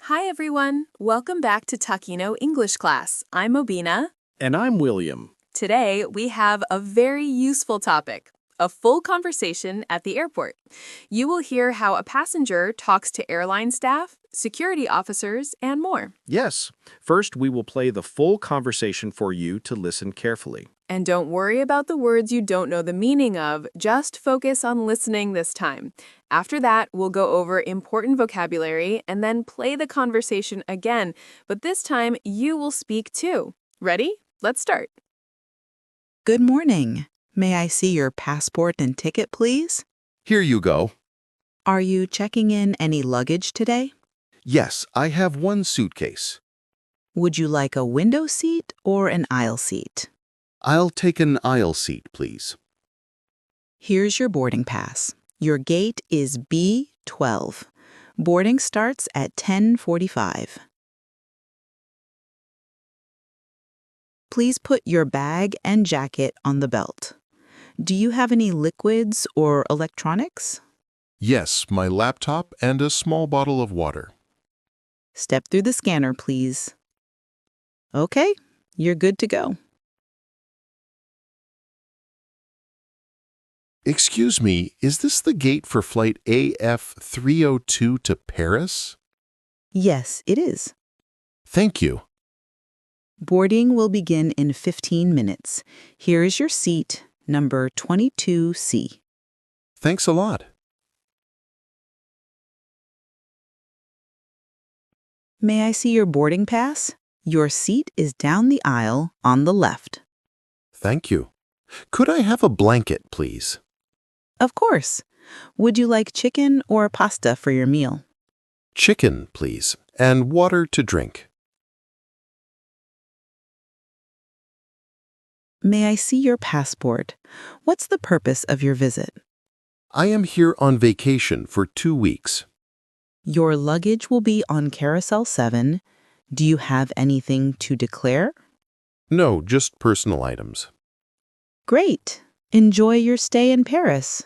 Hi everyone! Welcome back to Taquino English class. I'm Mobina. And I'm William. Today we have a very useful topic, a full conversation at the airport. You will hear how a passenger talks to airline staff, security officers, and more. Yes, first we will play the full conversation for you to listen carefully. And don't worry about the words you don't know the meaning of, just focus on listening this time. After that, we'll go over important vocabulary and then play the conversation again, but this time you will speak too. Ready? Let's start. Good morning. May I see your passport and ticket, please? Here you go. Are you checking in any luggage today? Yes, I have one suitcase. Would you like a window seat or an aisle seat? I'll take an aisle seat, please. Here's your boarding pass. Your gate is B12. Boarding starts at 10:45. Please put your bag and jacket on the belt. Do you have any liquids or electronics? Yes, my laptop and a small bottle of water. Step through the scanner, please. Okay, you're good to go. Excuse me, is this the gate for flight AF302 to Paris? Yes, it is. Thank you. Boarding will begin in 15 minutes. Here is your seat, number 22C. Thanks a lot. May I see your boarding pass? Your seat is down the aisle on the left. Thank you. Could I have a blanket, please? Of course. Would you like chicken or pasta for your meal? Chicken, please, and water to drink. May I see your passport? What's the purpose of your visit? I am here on vacation for 2 weeks. Your luggage will be on Carousel 7. Do you have anything to declare? No, just personal items. Great. Enjoy your stay in Paris.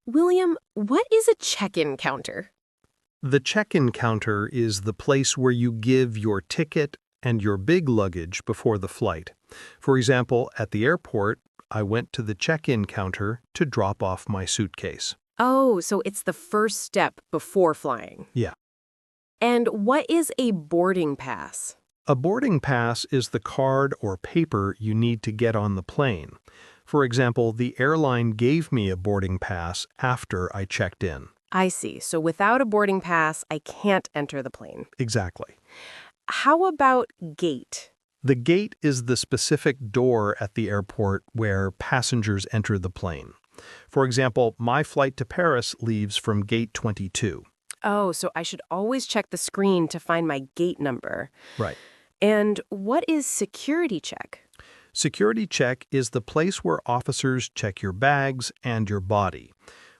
William, what is a check-in counter? The check-in counter is the place where you give your ticket and your big luggage before the flight. For example, at the airport, I went to the check-in counter to drop off my suitcase. Oh, so it's the first step before flying. Yeah. And what is a boarding pass? A boarding pass is the card or paper you need to get on the plane. For example, the airline gave me a boarding pass after I checked in. I see. So without a boarding pass, I can't enter the plane. Exactly. How about gate? The gate is the specific door at the airport where passengers enter the plane. For example, my flight to Paris leaves from gate 22. Oh, so I should always check the screen to find my gate number. Right. And what is security check? Security check is the place where officers check your bags and your body.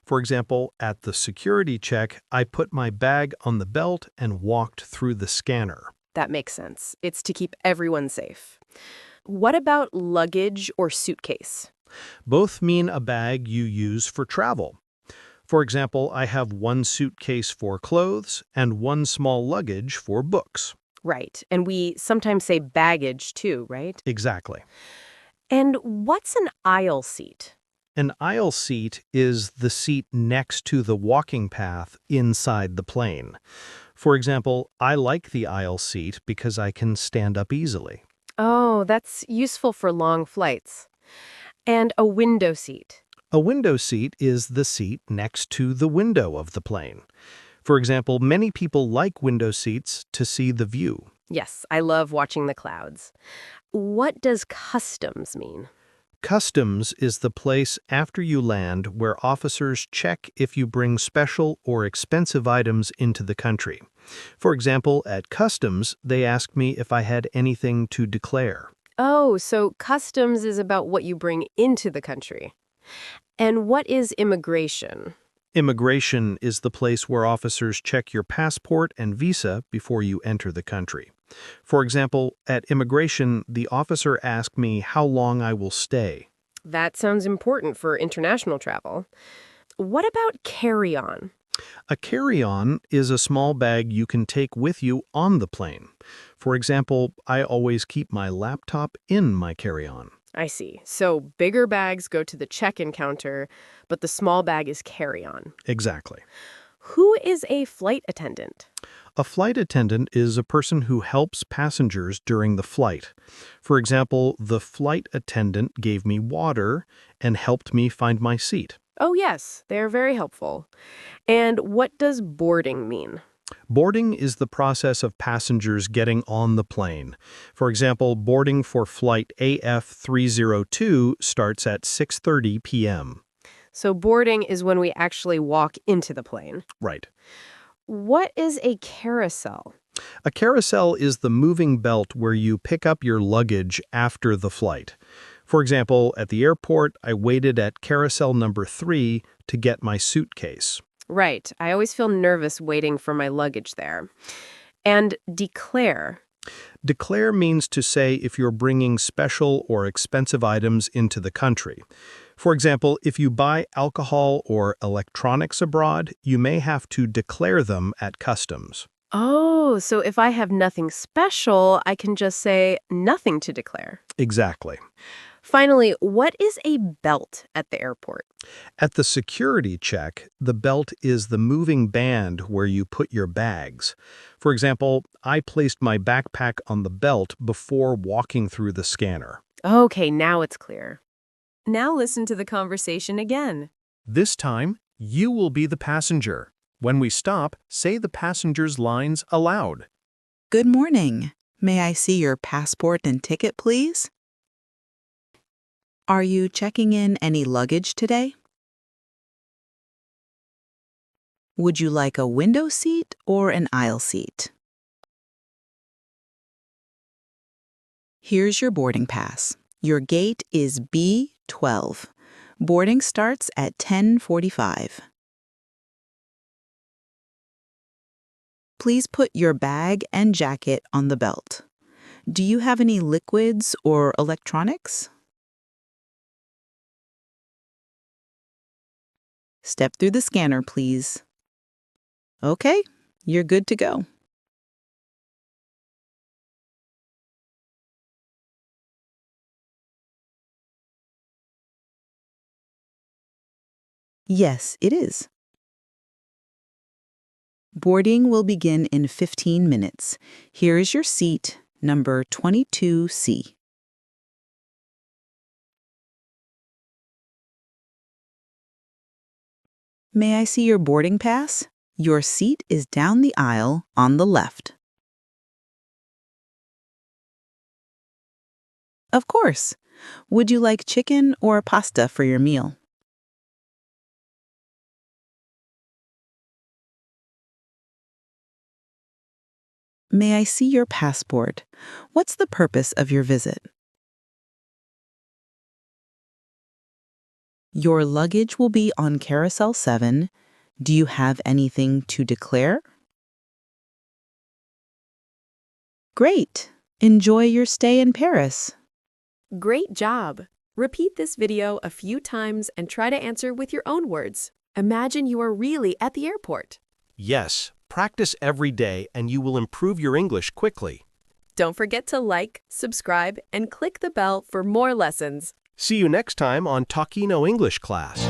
For example, at the security check, I put my bag on the belt and walked through the scanner. That makes sense. It's to keep everyone safe. What about luggage or suitcase? Both mean a bag you use for travel. For example, I have one suitcase for clothes and one small luggage for books. Right. And we sometimes say baggage too, right? Exactly. And what's an aisle seat? An aisle seat is the seat next to the walking path inside the plane. For example, I like the aisle seat because I can stand up easily. Oh, that's useful for long flights. And a window seat. A window seat is the seat next to the window of the plane. For example, many people like window seats to see the view. Yes, I love watching the clouds. What does customs mean? Customs is the place after you land where officers check if you bring special or expensive items into the country. For example, at customs, they asked me if I had anything to declare. Oh, so customs is about what you bring into the country. And what is immigration? Immigration is the place where officers check your passport and visa before you enter the country. For example, at immigration, the officer asked me how long I will stay. That sounds important for international travel. What about carry-on? A carry-on is a small bag you can take with you on the plane. For example, I always keep my laptop in my carry-on. I see. So bigger bags go to the check-in counter, but the small bag is carry-on. Exactly. Who is a flight attendant? A flight attendant is a person who helps passengers during the flight. For example, the flight attendant gave me water and helped me find my seat. Oh, yes, they're very helpful. And what does boarding mean? Boarding is the process of passengers getting on the plane. For example, boarding for flight AF302 starts at 6:30 p.m. So boarding is when we actually walk into the plane. Right. What is a carousel? A carousel is the moving belt where you pick up your luggage after the flight. For example, at the airport, I waited at carousel number 3 to get my suitcase. Right. I always feel nervous waiting for my luggage there. And declare. Declare means to say if you're bringing special or expensive items into the country. For example, if you buy alcohol or electronics abroad, you may have to declare them at customs. Oh, so if I have nothing special, I can just say nothing to declare. Exactly. Finally, what is a belt at the airport? At the security check, the belt is the moving band where you put your bags. For example, I placed my backpack on the belt before walking through the scanner. Okay, now it's clear. Now listen to the conversation again. This time, you will be the passenger. When we stop, say the passenger's lines aloud. Good morning. May I see your passport and ticket, please? Are you checking in any luggage today? Would you like a window seat or an aisle seat? Here's your boarding pass. Your gate is B12. Boarding starts at 10:45. Please put your bag and jacket on the belt. Do you have any liquids or electronics? Step through the scanner, please. Okay, you're good to go. Yes, it is. Boarding will begin in 15 minutes. Here is your seat, number 22C. May I see your boarding pass? Your seat is down the aisle on the left. Of course. Would you like chicken or pasta for your meal? May I see your passport? What's the purpose of your visit? Your luggage will be on Carousel 7. Do you have anything to declare? Great! Enjoy your stay in Paris. Great job! Repeat this video a few times and try to answer with your own words. Imagine you are really at the airport. Yes, practice every day and you will improve your English quickly. Don't forget to like, subscribe, and click the bell for more lessons. See you next time on Talkino English class.